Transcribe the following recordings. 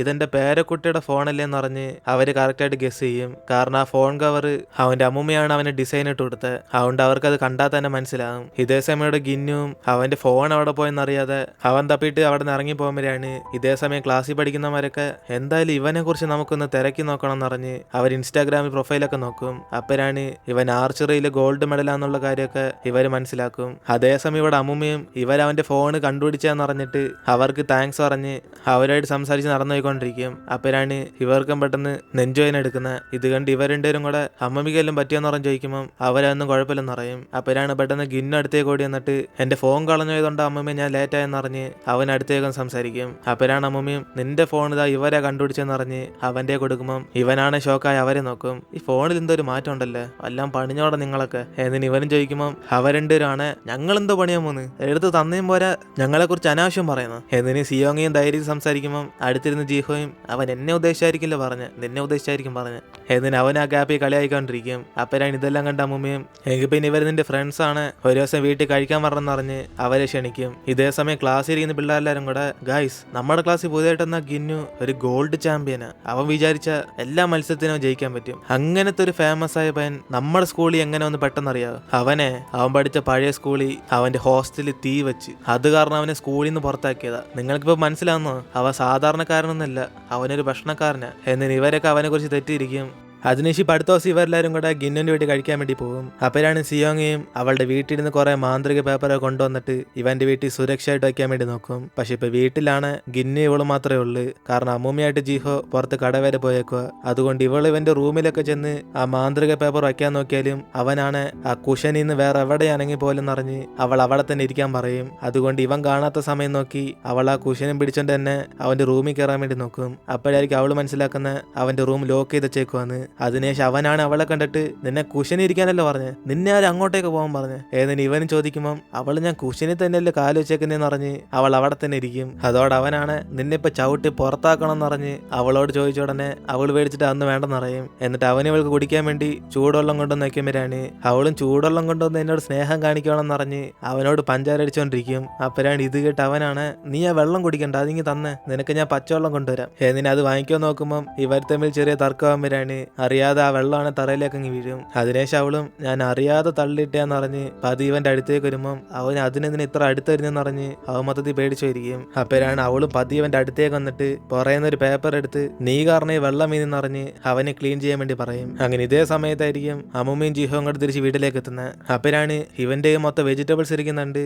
ഇതെന്റെ പേരക്കുട്ടിയുടെ ഫോണല്ലേന്ന് പറഞ്ഞ് അവര് കറക്റ്റായിട്ട് ഗസ് ചെയ്യും. കാരണം ആ ഫോൺ കവർ അവന്റെ അമ്മൂമ്മയാണ് അവന് ഡിസൈൻ ഇട്ട് കൊടുത്തത്. അതുകൊണ്ട് അവർക്കത് കണ്ടാൽ തന്നെ മനസ്സിലാവും. ഇതേ സമയം ഗിന്നും അവന്റെ ഫോൺ അവിടെ പോയെന്നറിയാതെ അവൻ തപ്പിയിട്ട് അവിടെ നിന്ന് ഇറങ്ങി പോകുമ്പോഴാണ് ഇതേ സമയം ക്ലാസ്സിൽ പഠിക്കുന്നവരൊക്കെ എന്തായാലും ഇവനെ കുറിച്ച് നമുക്കൊന്ന് തിരക്കി നോക്കണം എന്ന് പറഞ്ഞ് അവർ ഇൻസ്റ്റാഗ്രാമിൽ പ്രൊഫൈലൊക്കെ നോക്കും. അപ്പോഴാണ് ഇവൻ ആർച്ചറിയിൽ ഗോൾഡ് മെഡലാന്നുള്ള കാര്യമൊക്കെ ഇവര് മനസ്സിലാക്കും. അതേസമയം ഇവിടെ അമ്മുമ്മയും ഇവരവന്റെ ഫോൺ കണ്ടുപിടിച്ചാന്ന് പറഞ്ഞിട്ട് അവർക്ക് താങ്ക്സ് പറഞ്ഞ് അവരായിട്ട് സംസാരിച്ച് നടന്നു പോയിക്കൊണ്ടിരിക്കും. അപ്പോഴാണ് ഇവർക്കും പെട്ടെന്ന് നെഞ്ചുവേദന എടുക്കുന്നത്. ഇത് കണ്ട് ഇവർ രണ്ടുപേരും കൂടെ അമ്മമ്മയ്ക്കെല്ലാം പറ്റിയെന്ന് പറഞ്ഞ് ചോദിക്കുമ്പോൾ അവരൊന്നും കുഴപ്പമില്ലെന്ന് പറയും. അപ്പോഴാണ് പെട്ടെന്ന് ഗിന്നു അടുത്തേക്ക് ഓടി വന്നിട്ട് എന്റെ ഫോൺ കളഞ്ഞു പോയതുകൊണ്ട് അമ്മമ്മ ഞാൻ ലേറ്റായെന്ന് പറഞ്ഞ് അവൻ അടുത്തേക്കും സംസാരിക്കും. അപ്പോഴാണ് അമ്മമ്മയും നിന്റെ ഫോൺ ഇതാ ഇവരെ കണ്ടുപിടിച്ചെന്ന് പറഞ്ഞ് അവന്റെ കൊടുക്കുമ്പം ഇവനാണ് ഷോക്കായി അവരെ നോക്കും. ഈ ഫോണിൽ എന്തൊരു മാറ്റം ഉണ്ടല്ലേ, എല്ലാം പണിഞ്ഞോടെ നിങ്ങളൊക്കെ എന്നിന് ഇവനും ചോദിക്കുമ്പം അവരെണ്ടുപേരാണ് ഞങ്ങളെന്തോ പണിയാൻ പോന്ന് എടുത്ത് തന്നേം പോരാ ഞങ്ങളെ കുറിച്ച് അനാവശ്യം പറയുന്നു എന്നിന് സിയോങ്ങയും ധൈര്യം സംസാരിക്കുമ്പം അടുത്തിരുന്ന് ജീഹോയും അവൻ എന്നെ ഉദ്ദേശിച്ചായിരിക്കില്ല പറഞ്ഞ് നിന്നെ ഉദ്ദേശിച്ചായിരിക്കും പറഞ്ഞ് എന്നിന് അവൻ ആ ഗ്യാപ്പിൽ കളിയായിക്കൊണ്ടിരിക്കും. അപ്പോഴാണ് ഇതെല്ലാം കണ്ട അമ്മൂമ്മയും എങ്കിൽ പിന്നെ ഇവർ നിന്റെ ഫ്രണ്ട്സ് ആണ് ഒരു ദിവസം വീട്ടിൽ കഴിക്കാൻ പറഞ്ഞെന്ന് പറഞ്ഞ് അവരെ ക്ഷണിക്കും. ഇതേ സമയം ക്ലാസ്സിൽ ഇരിക്കുന്ന പിള്ളേരെല്ലാരും കൂടെ ഗൈസ് നമ്മുടെ ക്ലാസ്സിൽ പുതിയതായിട്ടെന്ന ഗിന്നു ഒരു ഗോൾഡ് ചാമ്പ്യനാ, അവൻ വിചാരിച്ച എല്ലാ മത്സരത്തിനും ജയിക്കാൻ പറ്റും. അങ്ങനത്തെ ഒരു ഫേമസ് ആയ പയ്യൻ നമ്മുടെ സ്കൂളിൽ എങ്ങനെ ഒന്ന് പെട്ടെന്നറിയാവും. അവൻ പഠിച്ച പഴയ സ്കൂളിൽ അവന്റെ ഹോസ്റ്റലിൽ തീ വെച്ച് അത് കാരണം അവനെ സ്കൂളിൽ നിന്ന് പുറത്താക്കിയതാ. നിങ്ങൾക്കിപ്പോ മനസ്സിലാവുന്നോ അവൻ സാധാരണക്കാരനൊന്നല്ല, അവനൊരു ഭക്ഷണക്കാരനാ എന്നിന് ഇവരൊക്കെ അവനെ കുറിച്ച് തെറ്റിയിരിക്കും. അതിനുശേഷം അടുത്ത ദിവസം ഇവരെല്ലാവരും കൂടെ ഗിന്നുവിന്റെ വീട്ടിൽ കഴിക്കാൻ വേണ്ടി പോകും. അപ്പോഴാണ് സിയോങ്ങയും അവളുടെ വീട്ടിലിരുന്ന് കുറെ മാന്ത്രിക പേപ്പറൊക്കെ കൊണ്ടുവന്നിട്ട് ഇവന്റെ വീട്ടിൽ സുരക്ഷയായിട്ട് വയ്ക്കാൻ വേണ്ടി നോക്കും. പക്ഷെ ഇപ്പൊ വീട്ടിലാണ് ഗിന്നു ഇവള് മാത്രമേ ഉള്ളൂ. കാരണം അമ്മൂമ്മയായിട്ട് ജീഹോ പുറത്ത് കട വരെ പോയേക്കുക. അതുകൊണ്ട് ഇവന്റെ റൂമിലൊക്കെ ചെന്ന് ആ മാന്ത്രിക പേപ്പർ വയ്ക്കാൻ നോക്കിയാലും അവനാണ് ആ കുഷനിൽ നിന്ന് വേറെ എവിടെയാണെങ്കിൽ പോലും അറിഞ്ഞ് അവൾ അവിടെ തന്നെ ഇരിക്കാൻ പറയും. അതുകൊണ്ട് ഇവൻ കാണാത്ത സമയം നോക്കി അവൾ ആ കുഷനും പിടിച്ചോണ്ട് തന്നെ അവന്റെ റൂമിൽ കയറാൻ വേണ്ടി നോക്കും. അപ്പോഴായിരിക്കും അവള് മനസ്സിലാക്കുന്ന അവന്റെ റൂം ലോക്ക് ചെയ്ത് വെച്ചേക്കുവാന്ന്. അതിനുശേഷം അവനാണ് അവളെ കണ്ടിട്ട് നിന്നെ കുഷനിരിക്കാനല്ലോ പറഞ്ഞ് നിന്നെ ആരും അങ്ങോട്ടേക്ക് പോകാൻ പറഞ്ഞ് ഏതിന് ഇവനും ചോദിക്കുമ്പം അവള് ഞാൻ കുഷനിൽ തന്നെയല്ലേ കാല് വെച്ചേക്കുന്നതെന്ന് പറഞ്ഞ് അവൾ അവിടെ തന്നെ ഇരിക്കും. അതോടെ അവനാണ് നിന്നെ ഇപ്പൊ ചവിട്ടി പുറത്താക്കണം എന്ന് പറഞ്ഞ് അവളോട് ചോദിച്ച ഉടനെ അവൾ മേടിച്ചിട്ട് അന്ന് വേണ്ടെന്ന് പറയും. എന്നിട്ട് അവന് ഇവൾക്ക് കുടിക്കാൻ വേണ്ടി ചൂടുവെള്ളം കൊണ്ടുവന്ന് വയ്ക്കുമ്പോഴാണ് അവളും ചൂടുവെള്ളം കൊണ്ടുവന്ന് എന്നോട് സ്നേഹം കാണിക്കണമെന്ന് പറഞ്ഞ് അവനോട് പഞ്ചാര അടിച്ചോണ്ടിരിക്കും. അപ്പോഴാണ് ഇത് കേട്ട് അവനാണ് നീ ആ വെള്ളം കുടിക്കണ്ട അതിങ്ങി തന്നെ നിനക്ക് ഞാൻ പച്ചവെള്ളം കൊണ്ടുവരാം എന്നിന് അത് വാങ്ങിക്കാൻ നോക്കുമ്പം ഇവർ തമ്മിൽ ചെറിയ തർക്കമാകുമ്പോഴാണ് അറിയാതെ ആ വെള്ളമാണ് തറയിലേക്ക് അങ്ങ് വീഴും. അതിനേശം അവളും ഞാൻ അറിയാതെ തള്ളിയിട്ടാന്ന് പറഞ്ഞ് പതിവന്റെ അടുത്തേക്ക് വരുമ്പം അവൻ അതിനെതിന് ഇത്ര അടുത്ത് വരുന്നെന്ന് പറഞ്ഞ് അവൻ മൊത്തത്തിൽ പേടിച്ചായിരിക്കും. അപ്പോഴാണ് അവളും പതിവന്റെ അടുത്തേക്ക് വന്നിട്ട് പറയുന്ന ഒരു പേപ്പർ എടുത്ത് നീ കാരണം ഈ വെള്ളം വീണെന്നറിഞ്ഞ് അവനെ ക്ലീൻ ചെയ്യാൻ വേണ്ടി പറയും. അങ്ങനെ ഇതേ സമയത്തായിരിക്കും അമ്മൂമ്മയും ജീഹോയും കൂടെ തിരിച്ച് വീട്ടിലേക്ക് എത്തുന്നത്. അപ്പോഴാണ് ഇവന്റെയും മൊത്തം വെജിറ്റബിൾസ് ഇരിക്കുന്നുണ്ട്.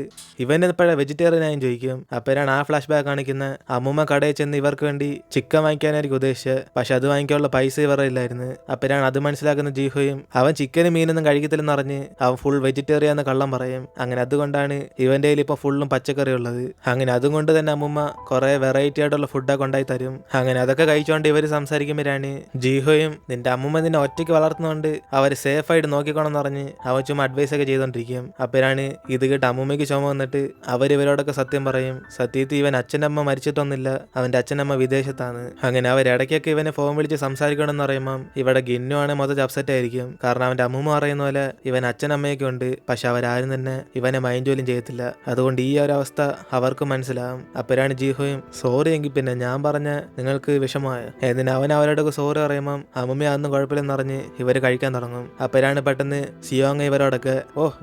ഇവൻ എപ്പോഴാണ് വെജിറ്റേറിയൻ ആയും ചോദിക്കും. അപ്പോഴാണ് ആ ഫ്ലാഷ് ബാക്ക് കാണിക്കുന്ന അമ്മൂമ്മ കടയിൽ ചെന്ന് ഇവർക്ക് വേണ്ടി ചിക്കൻ വാങ്ങിക്കാനായിരിക്കും ഉദ്ദേശിച്ചത്. പക്ഷെ അത് വാങ്ങിക്കാനുള്ള പൈസ ഇവരുടെ ഇല്ലായിരുന്നു. അപ്പോഴാണ് അത് മനസ്സിലാക്കുന്ന ജീഹോയും അവൻ ചിക്കനും മീനൊന്നും കഴിക്കത്തില്ലെന്ന് അറിഞ്ഞ് അവൻ ഫുൾ വെജിറ്റേറിയൻ എന്ന് കള്ളം പറയും. അങ്ങനെ അതുകൊണ്ടാണ് ഇവന്റെ കയ്യിൽ ഇപ്പൊ ഫുള്ളും പച്ചക്കറി ഉള്ളത്. അങ്ങനെ അതുകൊണ്ട് തന്നെ അമ്മുമ്മ കുറെ വെറൈറ്റി ആയിട്ടുള്ള ഫുഡൊക്കെ ഉണ്ടായി തരും. അങ്ങനെ അതൊക്കെ കഴിച്ചോണ്ട് ഇവര് സംസാരിക്കുമ്പോഴാണ് ജീഹോയും നിന്റെ അമ്മുമ്മ നിന്നെ ഒറ്റയ്ക്ക് വളർത്തുന്നോണ്ട് അവര് സേഫ് ആയിട്ട് നോക്കിക്കോണമെന്ന് പറഞ്ഞ് അവൻ ചുമ്മാ അഡ്വൈസ് ഒക്കെ ചെയ്തോണ്ടിരിക്കും. അപ്പോഴാണ് ഇത് കേട്ട് അമ്മുമ്മയ്ക്ക് ചുമ വന്നിട്ട് അവരിവരോടൊക്കെ സത്യം പറയും. സത്യത്തിൽ ഇവൻ അച്ഛനമ്മ മരിച്ചിട്ടൊന്നുമില്ല, അവന്റെ അച്ഛനമ്മ വിദേശത്താണ്. അങ്ങനെ അവരിടയ്ക്കൊക്കെ ഇവനെ ഫോൺ വിളിച്ച് സംസാരിക്കണമെന്ന് പറയുമ്പം ഇവിടെ ഗിന്നു ആണ് മൊത്തം അപ്സെറ്റ് ആയിരിക്കും. കാരണം അവന്റെ അമ്മൂമ്മ പറയുന്ന പോലെ ഇവൻ അച്ഛനമ്മയൊക്കെ ഉണ്ട്, പക്ഷെ അവരാരും തന്നെ ഇവനെ മൈൻഡ് പോലും ചെയ്യത്തില്ല. അതുകൊണ്ട് ഈ ഒരു അവസ്ഥ അവർക്ക് മനസ്സിലാവും. അപ്പോഴാണ് ജീഹോയും സോറി എങ്കിൽ പിന്നെ ഞാൻ പറഞ്ഞ നിങ്ങൾക്ക് വിഷമമായ എന്നിന് അവൻ അവരോടൊക്കെ സോറി പറയുമ്പം അമ്മൂമ്മ അതൊന്നും കുഴപ്പമില്ലെന്ന് പറഞ്ഞ് ഇവര് കഴിക്കാൻ തുടങ്ങും. അപ്പോഴാണ് പെട്ടെന്ന് സിയോങ് ഇവരോടൊക്കെ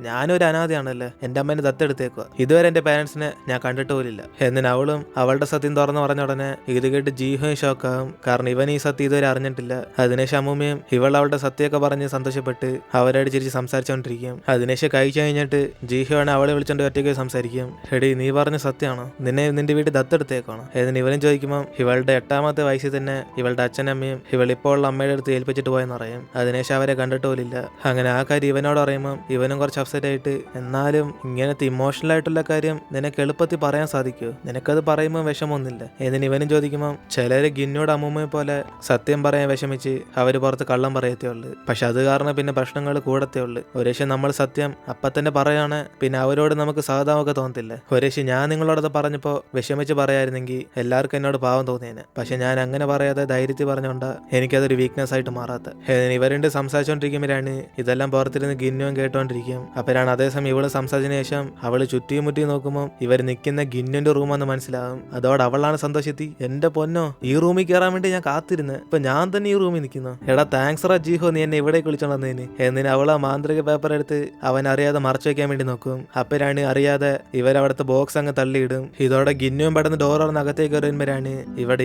ഞാനൊരു അനാഥയാണല്ലേ, എന്റെ അമ്മേനെ ദത്തെടുത്തേക്കുക, ഇതുവരെ എന്റെ പാരന്റ്സിനെ ഞാൻ കണ്ടിട്ട് പോലില്ല എന്നിന് അവളും അവളുടെ സത്യം തുറന്നു പറഞ്ഞ ഉടനെ ഇത് കേട്ട് ജീഹോയും ഷോക്കാവും. കാരണം ഇവൻ ഈ സത്യം ഇതുവരെ അറിഞ്ഞിട്ടില്ല. അതിനുശേഷം അമ്മൂമ്മയും ഇവൾ അവളുടെ സത്യമൊക്കെ പറഞ്ഞ് സന്തോഷപ്പെട്ട് അവരോട് ചിരിച്ച് സംസാരിച്ചോണ്ടിരിക്കും. അതിനുശേഷം കഴിച്ചു കഴിഞ്ഞിട്ട് ജീഹോയാണ് അവളെ വിളിച്ചോണ്ട് ഒറ്റയ്ക്ക് സംസാരിക്കും. എടി നീ പറഞ്ഞ സത്യമാണോ, നിന്നെ നിന്റെ വീട്ടിൽ ദത്തെടുത്തേക്കാണോ എന്നിന് ഇവനും ചോദിക്കുമ്പോൾ ഇവളുടെ 8ാമത്തെ വയസ്സിൽ തന്നെ ഇവളുടെ അച്ഛനമ്മയും ഇവളിപ്പോൾ ഉള്ള അമ്മയുടെ അടുത്ത് ഏൽപ്പിച്ചിട്ട് പോയെന്ന് പറയും. അതിനുശേഷം അവരെ കണ്ടിട്ട് പോലില്ല. അങ്ങനെ ആ കാര്യം ഇവനോട് പറയുമ്പോൾ ഇവനും കുറച്ച് അപ്സെറ്റ് ആയിട്ട് എന്നാലും ഇങ്ങനത്തെ ഇമോഷണൽ ആയിട്ടുള്ള കാര്യം നിനക്ക് എളുപ്പത്തിൽ പറയാൻ സാധിക്കുമോ, നിനക്കത് പറയുമ്പോൾ വിഷമമൊന്നുമില്ല എന്നിന് ഇവനും ചോദിക്കുമ്പോൾ ചിലര് ഗിന്നോട് അമ്മൂമ്മയെ പോലെ സത്യം പറയാൻ വിഷമിച്ച് അവര് പുറത്ത് കള്ളം പറയത്തേ ഉള്ളു. പക്ഷെ അത് കാരണം പിന്നെ പ്രശ്നങ്ങൾ കൂടത്തേ ഉള്ളു. ഒരേശം നമ്മൾ സത്യം അപ്പം തന്നെ പറയാണ്, പിന്നെ അവരോട് നമുക്ക് സഹതാപമൊക്കെ തോന്നത്തില്ല. ഒരേശം ഞാൻ നിങ്ങളോടത് പറഞ്ഞപ്പോൾ വിഷമിച്ച് പറയായിരുന്നെങ്കിൽ എല്ലാവർക്കും എന്നോട് പാവം തോന്നിയേനെ. പക്ഷെ ഞാൻ അങ്ങനെ പറയാതെ ധൈര്യത്തിൽ പറഞ്ഞോണ്ടാ എനിക്കതൊരു വീക്ക്നെസ് ആയിട്ട് മാറാത്ത. ഇവരുണ്ട് സംസാരിച്ചോണ്ടിരിക്കുമ്പോഴാണ് ഇതെല്ലാം പുറത്തിരുന്ന് ഗിന്നുവും കേട്ടോണ്ടിരിക്കും. അപ്പോഴാണ് അതേസമയം ഇവള് സംസാരിച്ചതിന് ശേഷം അവള് ചുറ്റിയും മുറ്റി നോക്കുമ്പോൾ ഇവർ നിൽക്കുന്ന ഗിന്നുന്റെ റൂമെന്ന് മനസ്സിലാവും. അതോടെ അവളാണ് സന്തോഷത്തി. എന്റെ പൊന്നോ, ഈ റൂമിൽ കയറാൻ വേണ്ടി ഞാൻ കാത്തിരുന്ന്, ഇപ്പൊ ഞാൻ തന്നെ ഈ റൂമിൽ നിൽക്കുന്നു. എടാ താങ്ക്സ് റാ ജീഹോ, നീ എന്നെ ഇവിടെ വിളിച്ചോണ്ടതിന്. എന്നിന് അവള് ആ മാന്ത്രിക പേപ്പർ എടുത്ത് അവൻ അറിയാതെ മറച്ചു വെക്കാൻ വേണ്ടി നോക്കും. അപ്പോഴാണ് അറിയാതെ ഇവരവിടുത്തെ ബോക്സ് അങ്ങ് തള്ളിയിടും. ഇതോടെ ഗിന്നുവും പെട്ടെന്ന് ഡോർ തുറന്ന് അകത്തേക്ക് വരുമ്പോഴാണ്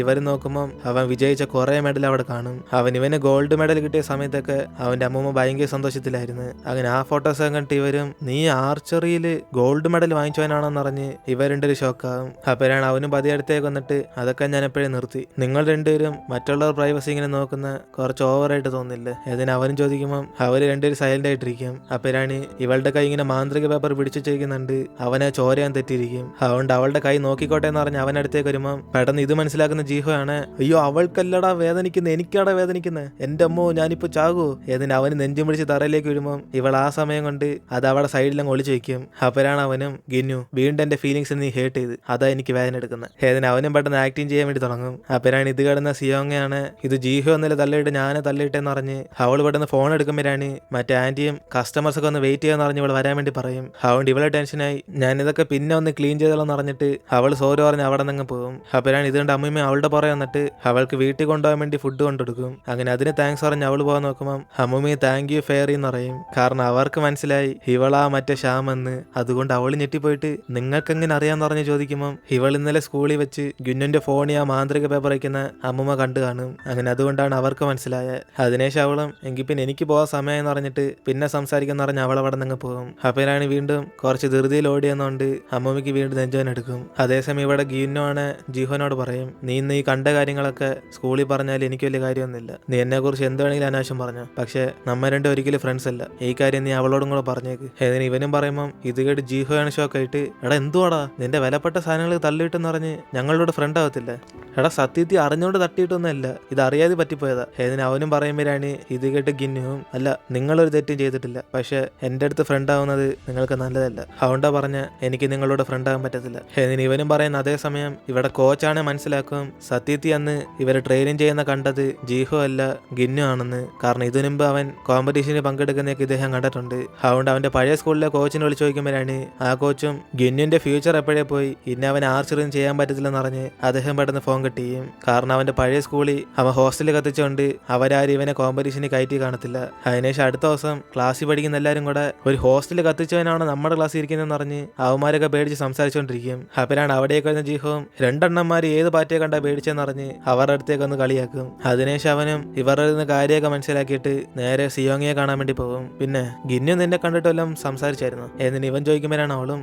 ഇവർ നോക്കുമ്പോൾ അവൻ വിജയിച്ച കുറെ മെഡൽ അവിടെ കാണും. ഇവന് ഗോൾഡ് മെഡൽ കിട്ടിയ സമയത്തൊക്കെ അവന്റെ അമ്മൂമ്മ ഭയങ്കര സന്തോഷത്തിലായിരുന്നു. അങ്ങനെ ആ ഫോട്ടോസ് കണ്ടിട്ട് ഇവരും നീ ആർച്ചറിയിൽ ഗോൾഡ് മെഡൽ വാങ്ങിച്ചവനാണെന്ന് അറിഞ്ഞ് ഇവരുടെ ഒരു ഷോക്കാവും. അപ്പോഴാണ് അവനും പതിയടുത്തേക്ക് വന്നിട്ട് അതൊക്കെ ഞാൻ എപ്പോഴും നിർത്തി. നിങ്ങൾ രണ്ടുപേരും മറ്റുള്ളവർ പ്രൈവസി ഇങ്ങനെ നോക്കുന്ന കുറച്ച് ഓവറായിട്ട് തോന്നില്ലേ? അതിന് അവനും ചോദിക്കുമ്പോൾ അവര് രണ്ടുപേരും സൈലന്റ് ആയിട്ടിരിക്കും. അപ്പോഴാണ് ഇവളുടെ കൈ ഇങ്ങനെ മാന്ത്രിക പേപ്പർ പിടിച്ചു ചെയ്യുന്നുണ്ട്. അവനെ ചോരയാൻ തെറ്റിയിരിക്കും. അതുകൊണ്ട് അവളുടെ കൈ നോക്കിക്കോട്ടെ എന്ന് പറഞ്ഞ് അവനടുത്തേക്ക് വരുമ്പോൾ പെട്ടെന്ന് ഇത് മനസ്സിലാക്കുന്ന ജീഹോയാണ്, അയ്യോ അവൾക്കല്ലടാ വേദനിക്കുന്നത്, എനിക്കാടാ വേദനിക്കുന്നത്, എന്റെ അമ്മോ ഞാനിപ്പോ ചാകൂ. ഏതിന് അവന് നെഞ്ചും പിടിച്ച് തറയിലേക്ക് വീഴുമ്പോൾ ഇവൾ ആ സമയം കൊണ്ട് അത് അവിടെ സൈഡിലങ്ങ് ഒളിച്ചു വയ്ക്കും. അപ്പോഴാണ് അവനും ഗിന്നു വീണ്ടും എന്റെ ഫീലിങ്സ് നീ ഹേർട്ട് ചെയ്ത്, അതാ എനിക്ക് വേദന എടുക്കുന്നത്. ഏതിന് അവനും പെട്ടെന്ന് ആക്ടിങ് ചെയ്യാൻ വേണ്ടി തുടങ്ങും. അപ്പോഴാണ് ഇത് കിടന്ന സിയോങ്ങയാണ് ഇത് ജീഹോ എന്നല്ല തള്ളിയിട്ട് ഞാനെ തള്ളിയിട്ടെന്ന് പറഞ്ഞ് അവൾ പെട്ടെന്ന് ഫോൺ എടുക്കുമ്പോഴാണ് മറ്റേ ആന്റിയും കസ്റ്റമേഴ്സ് ഒക്കെ ഒന്ന് വെയിറ്റ് ചെയ്യാന്ന് പറഞ്ഞ് ഇവൾ വരാൻ വേണ്ടി പറയും. അതുകൊണ്ട് ഇവളെ ടെൻഷനായി ഞാൻ ഇതൊക്കെ പിന്നെ ഒന്ന് ക്ലീൻ ചെയ്തോളെന്ന് പറഞ്ഞിട്ട് അവൾ സോറി പറഞ്ഞ് അവിടെ നിന്ന് പോകും. അപ്പോഴാണ് ഇതുകൊണ്ട് അമ്മയും അവളുടെ പുറകെ വന്നിട്ട് അവൾക്ക് വീട്ടിൽ കൊണ്ടുപോകാൻ വേണ്ടി ഫുഡ് കൊണ്ടെടുക്കും. അങ്ങനെ അതിന് താങ്ക്സ് പറഞ്ഞ് അവൾ പോകാൻ നോക്കുമ്പോൾ അമ്മൂമ്മി താങ്ക് യു ഫെയറി എന്ന് പറയും. കാരണം അവർക്ക് മനസ്സിലായി ഇവളാ മറ്റേ ശ്യാമെന്ന്. അതുകൊണ്ട് അവൾ ഞെട്ടിപ്പോയിട്ട് നിങ്ങൾക്ക് എങ്ങനെ അറിയാന്ന് പറഞ്ഞ് ചോദിക്കുമ്പോൾ ഇവൾ ഇന്നലെ സ്കൂളിൽ വെച്ച് ഗുന്നുന്റെ ഫോണിൽ ആ മാന്ത്രിക പേപ്പർ വയ്ക്കുന്ന അമ്മൂമ്മ കണ്ടു കാണും. അങ്ങനെ അതുകൊണ്ടാണ് അവർക്ക് മനസ്സിലായത്. അതിനേശം അവളും എങ്കിൽ പിന്നെ എനിക്ക് പോകാൻ സമയം എന്ന് പറഞ്ഞിട്ട് പിന്നെ സംസാരിക്കുന്ന പറഞ്ഞ് അവൾ അവിടെ നിന്ന് പോകും. അപ്പോഴാണ് വീണ്ടും കുറച്ച് ധൃതിയിൽ ഓടിയെന്നുകൊണ്ട് അമ്മൂമ്മയ്ക്ക് വീണ്ടും നെഞ്ചോൻ എടുക്കും. അതേസമയം ഇവിടെ ഗീനുവാണ് ജീഹോനോട് പറയും, നീ ഇന്ന് ഈ കണ്ട കാര്യങ്ങളൊക്കെ സ്കൂളിൽ പറഞ്ഞാൽ എനിക്ക് വലിയ കാര്യമൊന്നുമില്ല. നീ എന്നെ കുറിച്ച് എന്ത് വേണമെങ്കിലും അനാവശ്യം പറഞ്ഞു, പക്ഷെ നമ്മ രണ്ടും ഒരിക്കലും ഫ്രണ്ട്സ് അല്ല. ഈ കാര്യം നീ അവളോടും കൂടെ പറഞ്ഞേക്ക്. ഏതിന് ഇവനും പറയുമ്പോൾ ഇത് കേട്ട് ജീഹോയാണ് ഷോക്കായിട്ട്, എടാ എന്തുവാടാ നിന്റെ വിലപ്പെട്ട സാധനങ്ങൾ തള്ളിയിട്ടെന്ന് പറഞ്ഞ് ഞങ്ങളോട് ഫ്രണ്ട് ആവത്തില്ല? എടാ സത്യത്തിൽ അറിഞ്ഞുകൊണ്ട് തട്ടിയിട്ടൊന്നുമല്ല, ഇത് അറിയാതെ പറ്റിപ്പോയതാ. ഏതിന് അവനും പറയുമ്പോഴാണ് ഇത് കേട്ട് ഗിന്നുവും, അല്ല നിങ്ങളൊരു തെറ്റും ചെയ്തിട്ടില്ല, പക്ഷെ എൻ്റെ അടുത്ത് ഫ്രണ്ട് ആവുന്നത് നിങ്ങൾക്ക് നല്ലതല്ല. അതുകൊണ്ടാ പറഞ്ഞ എനിക്ക് നിങ്ങളോട് ഫ്രണ്ട് ആവാൻ പറ്റത്തില്ല. ഏതിന് ഇവനും പറയുന്ന അതേസമയം ഇവിടെ കോച്ചാണ് മനസ്സിലാക്കും സത്യത്തിൽ അന്ന് ഇവരെ ട്രെയിനിങ് ചെയ്യുന്ന കണ്ടത് ജീഹോ അല്ല ഗിന്നു ആണെന്ന്. കാരണം ഇതിനു മുമ്പ് അവൻ കോമ്പറ്റീഷന് പങ്കെടുക്കുന്നതൊക്കെ ഇദ്ദേഹം കണ്ടിട്ടുണ്ട്. അതുകൊണ്ട് അവന്റെ പഴയ സ്കൂളിലെ കോച്ചിനെ വിളിച്ചു ചോദിക്കുമ്പോഴാണ് ആ കോച്ചും ഗിന്നുവിന്റെ ഫ്യൂച്ചർ എപ്പോഴേ പോയി ഇനി അവൻ ആർച്ചറിയും ചെയ്യാൻ പറ്റത്തില്ലെന്ന് പറഞ്ഞ് അദ്ദേഹം പെട്ടെന്ന് ഫോൺ കട്ട് ചെയ്യും. കാരണം അവന്റെ പഴയ സ്കൂളിൽ അവൻ ഹോസ്റ്റലിൽ കത്തിച്ചുകൊണ്ട് അവരാരും ഇവനെ കോമ്പറ്റീഷന് കയറ്റി കാണത്തില്ല. അതിനുശേഷം അടുത്ത ദിവസം ക്ലാസ്സിൽ പഠിക്കുന്ന എല്ലാവരും കൂടെ ഒരു ഹോസ്റ്റലിൽ കത്തിച്ചവനാണ് നമ്മുടെ ക്ലാസ്സിൽ ഇരിക്കുന്നതെന്ന് പറഞ്ഞ് അവന്മാരൊക്കെ പേടിച്ച് സംസാരിച്ചുകൊണ്ടിരിക്കും. അപ്പോഴാണ് അവിടേക്ക് വരുന്ന ജീഹവും രണ്ടെണ്ണന്മാർ ഏത് പാർട്ടിയെ കണ്ടാ പേടിച്ചെന്ന് പറഞ്ഞ് അവരുടെ അടുത്തേക്ക് ഒന്ന് കളിയാക്കും. അതിനുശേഷം അവനും ഇവരുടെ നിന്ന് കാര്യമൊക്കെ മനസ്സിലാക്കിയിട്ട് നേരെ സിയോങ്ങിയെ കാണാൻ വേണ്ടി പോകും. പിന്നെ ഗിന്നു നിന്നെ കണ്ടിട്ട് വല്ലതും സംസാരിച്ചായിരുന്നു എന്നിന് ഇവൻ ചോദിക്കുമ്പോഴാണ് അവളും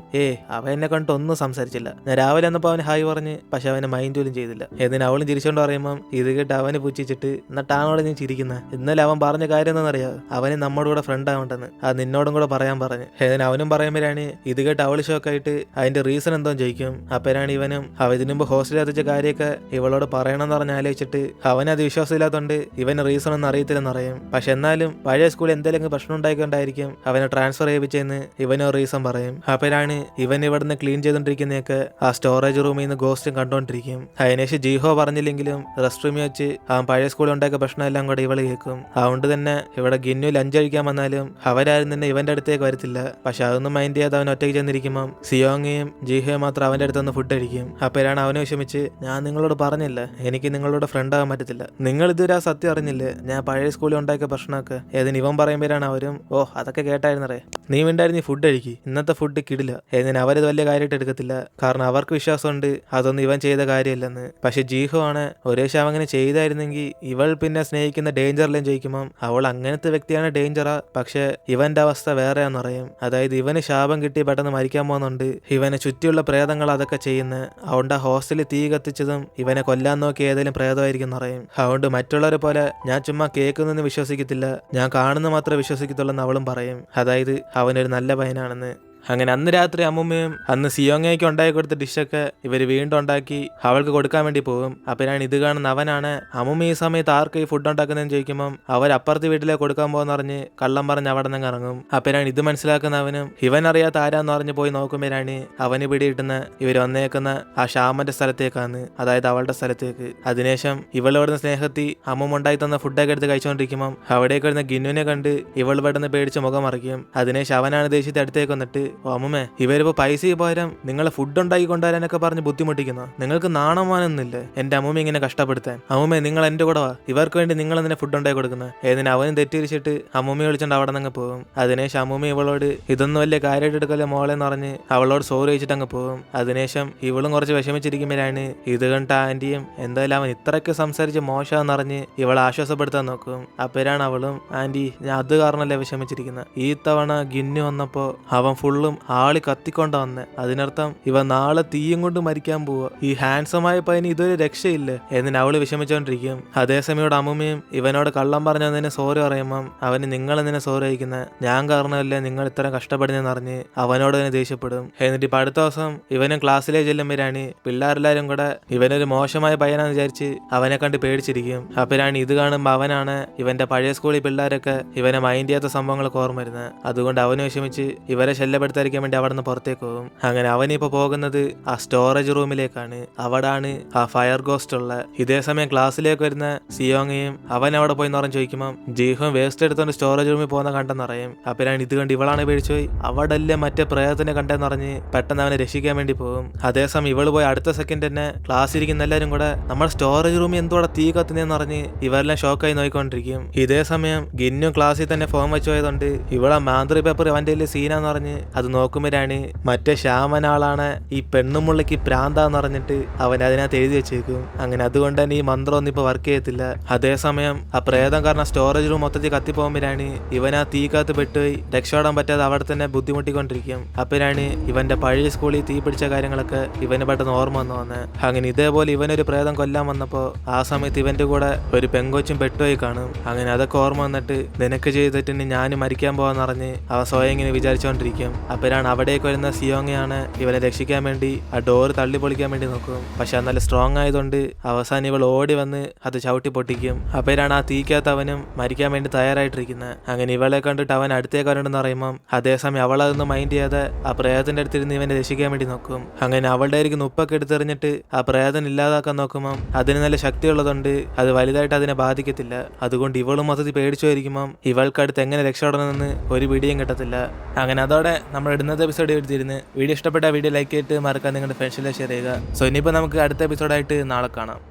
അവൻ എന്നെ കണ്ടിട്ട് ഒന്നും സംസാരിച്ചില്ല. ഞാൻ രാവിലെ വന്നപ്പോൾ അവന് ഹായ് പറഞ്ഞ് പക്ഷെ അവനെ മൈൻഡ് പോലും ചെയ്തില്ല. എന്നിന് അവളും ചിരിച്ചോണ്ട് പറയുമ്പം ഇത് കേട്ട് അവന് പുച്ഛിച്ചിട്ട് എന്നിട്ടാണോടെ നീ ചിരിക്കുന്നത്? ഇന്നലെ അവൻ പറഞ്ഞ കാര്യം എന്താണെന്നറിയാം, അവന് നമ്മുടെ കൂടെ ഫ്രണ്ട് ആവണ്ടെന്ന്. അത് നിന്നോടും കൂടെ പറയാൻ പറഞ്ഞ്. ഏതിന് അവനും പറയുമ്പോഴാണ് ഇത് കേട്ട് അവള് ഷോക്കായിട്ട് അതിന്റെ റീസൺ എന്തോ ചോദിക്കും. അപ്പോഴാണ് ഇവനും ഇതിനു മുമ്പ് ഹോസ്റ്റലിൽ എത്തിച്ച കാര്യമൊക്കെ ഇവളോട് പറയണമെന്ന് പറഞ്ഞ് ആലോചിച്ചിട്ട് അവനത് വിശ്വാസമില്ലാത്തതുകൊണ്ട് ഇവന് റീസൺ ഒന്നും അറിയത്തില്ലെന്ന് അറിയും. പക്ഷെ എന്നാലും പഴയ സ്കൂളിൽ എന്തെങ്കിലും പ്രശ്നം ഉണ്ടായിക്കൊണ്ടായിരിക്കും അവനെ ട്രാൻസ്ഫർ ചെയ്യിപ്പിച്ചെന്ന് ഇവനോ റീസൺ പറയും. അപ്പോഴാണ് ഇവൻ ഇവിടുന്ന് ക്ലീൻ ചെയ്തോണ്ടിരിക്കുന്നതൊക്കെ ആ സ്റ്റോറേജ് റൂമിൽ നിന്ന് ഗോസ്റ്റും കണ്ടോണ്ടിരിക്കും. അതിനേശം ജീഹോ പറഞ്ഞില്ലെങ്കിലും റെസ്റ്റ് റൂമിൽ വെച്ച് അവൻ പഴയ സ്കൂളിൽ ഉണ്ടാക്കിയ പ്രശ്നം എല്ലാം കൂടെ ഇവള് കേൾക്കും. അതുകൊണ്ട് തന്നെ ഇവിടെ ഗിന്നു ലഞ്ച് കഴിക്കാൻ വന്നാലും അവരാരും തന്നെ ഇവന്റെ അടുത്തേക്ക് വരത്തില്ല. പക്ഷെ അതൊന്നും മൈൻഡ് ചെയ്യാതെ അവൻ ഒറ്റയ്ക്ക് ചെന്നിരിക്കുമ്പോൾ സിയോങ്ങയും ജീഹോയും മാത്രം അവന്റെ അടുത്ത് ഫുഡ് അടിക്കും. അപ്പോഴാണ് അവനെ വിഷമിച്ച് ഞാൻ നിങ്ങളോട് പറഞ്ഞില്ല എനിക്ക് നിങ്ങളോട് ഫ്രണ്ട് ആകാൻ പറ്റത്തില്ല, നിങ്ങൾ ഇതുവരെ ആ സത്യം അറിഞ്ഞില്ലേ ഞാൻ പഴയ സ്കൂളിൽ ഉണ്ടാക്കിയ പ്രശ്നമൊക്കെ. ഏതിന് ഇവൻ പറയുമ്പോഴാണ് അവരും അതൊക്കെ കേട്ടായിരുന്നറേ, നീ മിണ്ടായിരുന്നു ഫുഡ് കഴിക്കി, ഇന്നത്തെ ഫുഡ് കിടില്ല. ഏതിന് അവരത് വലിയ കാര്യമായിട്ട് എടുക്കത്തില്ല. കാരണം അവർക്ക് വിശ്വാസമുണ്ട് അതൊന്നും ഇവൻ ചെയ്ത കാര്യമില്ലെന്ന്. പക്ഷെ ജീഹോ ആണ് ഒരേ ശവം അങ്ങനെ ചെയ്തായിരുന്നെങ്കിൽ ഇവൾ പിന്നെ സ്നേഹിക്കുന്ന ഡേഞ്ചറിലും ജയിക്കുമ്പോൾ അവൾ അങ്ങനത്തെ വ്യക്തിയാണ് ഡേഞ്ചറാ. പക്ഷെ ഇവന്റെ അവസ്ഥ വേറെയാണെന്നറിയും. അതായത് ഇവന് ശാപം കിട്ടി പെട്ടെന്ന് മരിക്കാൻ പോകുന്നുണ്ട്. ഇവനെ ചുറ്റിയുള്ള പ്രേതങ്ങൾ അതൊക്കെ ചെയ്യുന്നത്. അതുകൊണ്ട് ആ ഹോസ്റ്റലിൽ തീ കത്തിച്ചതും ഇവനെ കൊല്ലാൻ നോക്കി ഏതെങ്കിലും പ്രേതമായിരിക്കും എന്നറിയും. അതുകൊണ്ട് മറ്റുള്ളവരെ പോലെ ഞാൻ ചുമ്മാ കേൾക്കുന്നതെന്ന് വിശ്വസിക്കത്തില്ല, ഞാൻ കാണുന്ന മാത്രമേ വിശ്വസിക്കത്തുള്ളൂ എന്ന് അവളും പറയും. അതായത് അവനൊരു നല്ല പയ്യനാണെന്ന്. അങ്ങനെ അന്ന് രാത്രി അമ്മുമ്മയും അന്ന് സിയോങ്ങയ്ക്ക് ഉണ്ടാക്കി കൊടുത്ത ഡിഷൊക്കെ ഇവർ വീണ്ടും ഉണ്ടാക്കി അവൾക്ക് കൊടുക്കാൻ വേണ്ടി പോകും. അപ്പോഴാണ് ഇത് കാണുന്ന അവനാണ് അമ്മുമ്മ ഈ സമയത്ത് ആർക്ക് ഈ ഫുഡ് ഉണ്ടാക്കുന്നതെന്ന് ചോദിക്കുമ്പോൾ അവർ അപ്പുറത്തെ വീട്ടിലേക്ക് കൊടുക്കാൻ പോകുന്ന പറഞ്ഞ് കള്ളം പറഞ്ഞ് അവിടെ നിന്ന് ഇറങ്ങും. അപ്പോഴാണ് ഇത് മനസ്സിലാക്കുന്ന അവനും ഇവൻ അറിയാത്ത ആരാന്ന് പറഞ്ഞ് പോയി നോക്കുമ്പോഴാണ് അവന് പിടികിട്ടുന്ന ഇവർ വന്നേക്കുന്ന ആ ഷാമന്റെ സ്ഥലത്തേക്കാണ്, അതായത് അവളുടെ സ്ഥലത്തേക്ക്. അതിനുശേഷം ഇവളോടുന്ന സ്നേഹത്തി അമ്മുമ്മ ഉണ്ടായി തന്ന ഫുഡൊക്കെ എടുത്ത് കഴിച്ചുകൊണ്ടിരിക്കുമ്പോൾ അവിടേക്ക് വരുന്ന ഗിന്നുവിനെ കണ്ട് ഇവൾ പെട്ടെന്ന് പേടിച്ച് മുഖം മറിക്കും. അതിനുശേഷം അവനാണ് ദേഷ്യത്തെ അടുത്തേക്ക് വന്നിട്ട്, അമ്മുമ്മേ ഇവരിപ്പോ പൈസ പകരം നിങ്ങളെ ഫുഡ് ഉണ്ടാക്കി കൊണ്ടുവരാനൊക്കെ പറഞ്ഞ് ബുദ്ധിമുട്ടിക്കുന്നു, നിങ്ങൾക്ക് നാണമാനൊന്നുമില്ലേ എന്റെ അമ്മുമ്മ ഇങ്ങനെ കഷ്ടപ്പെടുത്താൻ? അമ്മുമ്മേ നിങ്ങൾ എന്റെ കൂടെ വാ, ഇവർക്ക് വേണ്ടി നിങ്ങൾ എന്തിനെ ഫുഡ് ഉണ്ടാക്കി കൊടുക്കുന്നത്? ഏതിന് അവനും തെറ്റിരിച്ചിട്ട് അമ്മുമ്മയെ വിളിച്ചോണ്ട് അവിടെ നിന്ന് പോകും. അതിനുശേഷം അമ്മുമ്മ ഇവളോട് ഇതൊന്നും വലിയ കാര്യമായിട്ട് എടുക്കല്ലേ മോളെന്ന് പറഞ്ഞ് അവളോട് സോറി ചോദിച്ചിട്ട് അങ്ങ് പോകും. അതിനുശേഷം ഇവളും കുറച്ച് വിഷമിച്ചിരിക്കുമ്പോഴാണ് ഇത് കണ്ട ആന്റിയും എന്തായാലും അവൻ ഇത്രയ്ക്ക് സംസാരിച്ച് മോശമെന്ന് പറഞ്ഞ് ഇവളെ ആശ്വാസപ്പെടുത്താൻ നോക്കും. അപ്പോഴാണ് അവളും ആന്റി ഞാൻ അത് കാരണമല്ലേ വിഷമിച്ചിരിക്കുന്നത്, ഈ തവണ ഗിന്നു വന്നപ്പോ അവൻ ഫുള്ളും ആളി കത്തിക്കൊണ്ട വന്നെ, അതിനർത്ഥം ഇവ നാളെ തീയും കൊണ്ട് മരിക്കാൻ പോവുക, ഈ ഹാൻഡ്സമായ പയ്യന് ഇതൊരു രക്ഷയില്ല എന്നിന് അവള് വിഷമിച്ചോണ്ടിരിക്കും. അതേസമയം അമ്മുമ്മയും ഇവനോട് കള്ളം പറഞ്ഞതിന് സോറി പറയുമ്പം അവന് നിങ്ങൾ എന്തിനെ സോറി അയക്കുന്നത്, ഞാൻ കാരണമല്ലേ നിങ്ങൾ ഇത്ര കഷ്ടപ്പെടുന്നതെന്ന് അറിഞ്ഞ് അവനോട് തന്നെ ദേഷ്യപ്പെടും. എന്നിട്ട് ഇപ്പൊ അടുത്ത ദിവസം ഇവനും ക്ലാസ്സിലേക്ക് ചെല്ലുമ്പോഴാണ് പിള്ളേരെല്ലാരും കൂടെ ഇവനൊരു മോശമായ പയ്യനാന്ന് വിചാരിച്ച് അവനെ കണ്ട് പേടിച്ചിരിക്കും. അപ്പോഴാണ് ഇത് കാണുമ്പോൾ അവനാണ് ഇവന്റെ പഴയ സ്കൂളിൽ പിള്ളേരൊക്കെ ഇവനെ മൈൻഡ് ചെയ്യാത്ത സംഭവങ്ങളൊക്കെ ഓർമ്മ വരുന്നത്. അതുകൊണ്ട് അവന് വിഷമിച്ച് ഇവരെ ശല്യപ്പെടുത്താതിരിക്കാൻ വേണ്ടി അവിടെ നിന്ന് പുറത്തേക്ക് പോകും. അങ്ങനെ അവനിപ്പോ പോകുന്നത് ആ സ്റ്റോറേജ് റൂമിലേക്കാണ്. അവിടാണ് ആ ഫയർ ഗോസ്റ്റ് ഉള്ള. ഇതേസമയം ക്ലാസ്സിലേക്ക് വരുന്ന സിയോങ്ങയും അവൻ അവിടെ പോയി നിറഞ്ഞു ചോദിക്കുമ്പോൾ ജീഹും വേസ്റ്റ് എടുത്തോണ്ട് സ്റ്റോറേജ് റൂമിൽ പോകുന്ന കണ്ടെന്നറിയും. അപ്പോഴാണ് ഇത് കണ്ട് ഇവളാണ് പേടിച്ചുപോയി അവിടല്ലേ മറ്റേ പ്രേതത്തിനെ കണ്ടെന്നറിഞ്ഞ് പെട്ടെന്ന് അവനെ രക്ഷിക്കാൻ വേണ്ടി പോകും. അതേസമയം ഇവള് പോയി അടുത്ത സെക്കൻഡ് തന്നെ ക്ലാസ് ഇരിക്കുന്ന എല്ലാവരും കൂടെ നമ്മുടെ സ്റ്റോറേജ് റൂമിൽ എന്തോടെ തീ കത്തുന്നതെന്ന് പറഞ്ഞ് ഇവരെല്ലാം ഷോക്കായി നോക്കിക്കൊണ്ടിരിക്കും. ഇതേ സമയം ഗിന്നും ക്ലാസ്സിൽ തന്നെ ഫോം വെച്ച് പോയതുകൊണ്ട് ഇവളെ മാന്ത്രി പേപ്പർ അവന്റെ സീനാന്ന് പറഞ്ഞ് അത് നോക്കുമ്പോഴാണ് മറ്റേ ശ്യാമനാളാണ് ഈ പെണ്ണുമുള്ളിക്ക് പ്രാന്താന്ന് പറഞ്ഞിട്ട് അവൻ അതിനകത്ത് എഴുതി വെച്ചേക്കും. അങ്ങനെ അതുകൊണ്ട് തന്നെ ഈ മന്ത്രം ഒന്നും ഇപ്പൊ വർക്ക് ചെയ്യത്തില്ല. അതേസമയം ആ പ്രേതം കാരണം സ്റ്റോറേജ് റൂം മൊത്തത്തിൽ കത്തിപ്പോകുമ്പോഴാണ് ഇവൻ ആ തീക്കകത്ത് പെട്ടുപോയി രക്ഷപ്പെടാൻ പറ്റാതെ അവിടെ തന്നെ ബുദ്ധിമുട്ടിക്കൊണ്ടിരിക്കും. അപ്പോഴാണ് ഇവന്റെ പഴയ സ്കൂളിൽ തീ പിടിച്ച കാര്യങ്ങളൊക്കെ ഇവന് പെട്ടെന്ന് ഓർമ്മ വന്നു വന്നത്. അങ്ങനെ ഇതേപോലെ ഇവനൊരു പ്രേതം കൊല്ലാൻ വന്നപ്പോ ആ സമയത്ത് ഇവന്റെ കൂടെ ഒരു പെങ്കൊച്ചും പെട്ടുപോയി കാണും. അങ്ങനെ അതൊക്കെ ഓർമ്മ വന്നിട്ട് നിനക്ക് ചെയ്തിട്ട് ഞാനും മരിക്കാൻ പോവാന്ന് പറഞ്ഞ് അവൻ സ്വയം ഇങ്ങനെ വിചാരിച്ചോണ്ടിരിക്കും. അപ്പോഴാണ് അവിടേക്ക് വരുന്ന സിയോങ്ങയാണ് ഇവനെ രക്ഷിക്കാൻ വേണ്ടി ആ ഡോറ് തള്ളി പൊളിക്കാൻ വേണ്ടി നോക്കും. പക്ഷെ അത് നല്ല സ്ട്രോങ് ആയതുകൊണ്ട് അവസാനം ഇവൾ ഓടി വന്ന് അത് ചവിട്ടി പൊട്ടിക്കും. അപ്പോഴാണ് ആ തീക്കകത്ത് അവനും മരിക്കാൻ വേണ്ടി തയ്യാറായിട്ടിരിക്കുന്നത്. അങ്ങനെ ഇവളെ കണ്ടിട്ട് അവൻ അടുത്തേക്ക് വരണ്ടെന്ന് പറയുമ്പം അതേസമയം അവൾ അതൊന്നും മൈൻഡ് ചെയ്യാതെ ആ പ്രേതത്തിന്റെ അടുത്തിരുന്ന് ഇവനെ രക്ഷിക്കാൻ വേണ്ടി നോക്കും. അങ്ങനെ അവളുടെ ആയിരിക്കും ഉപ്പൊക്കെ എടുത്തെറിഞ്ഞിട്ട് ആ പ്രേതം ഇല്ലാതാക്കാൻ നോക്കുമ്പം അതിന് നല്ല ശക്തി ഉള്ളതുകൊണ്ട് അത് വലുതായിട്ട് അതിനെ ബാധിക്കത്തില്ല. അതുകൊണ്ട് ഇവളും മൊത്തത്തിൽ പേടിച്ചു പോയിരിക്കുമ്പം ഇവൾക്കടുത്ത് എങ്ങനെ രക്ഷപ്പെടണമെന്ന് ഒരു വീഡിയോയും കിട്ടത്തില്ല. അങ്ങനെ അതോടെ നമ്മൾ ഇടുന്നത് എപ്പിസോഡ് എടുത്തിരുന്ന് വീഡിയോ ഇഷ്ടപ്പെട്ട വീഡിയോ ലൈക്ക് ചെയ്തിട്ട് മറക്കാൻ നിങ്ങളുടെ ഫ്രണ്ട്സിലെ ഷെയർ ചെയ്യുക. സോ ഇനിയിപ്പോൾ നമുക്ക് അടുത്ത എപ്പിസോഡായിട്ട് നാളെ കാണാം.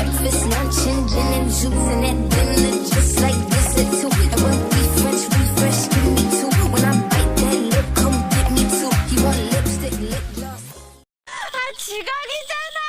Breakfast, lunch, and gin and juice, and that dinner just like this at 2. And when we French refresh, give me 2. When I bite that lip, come get me 2. You want lipstick, lip gloss. 아, 지각이잖아!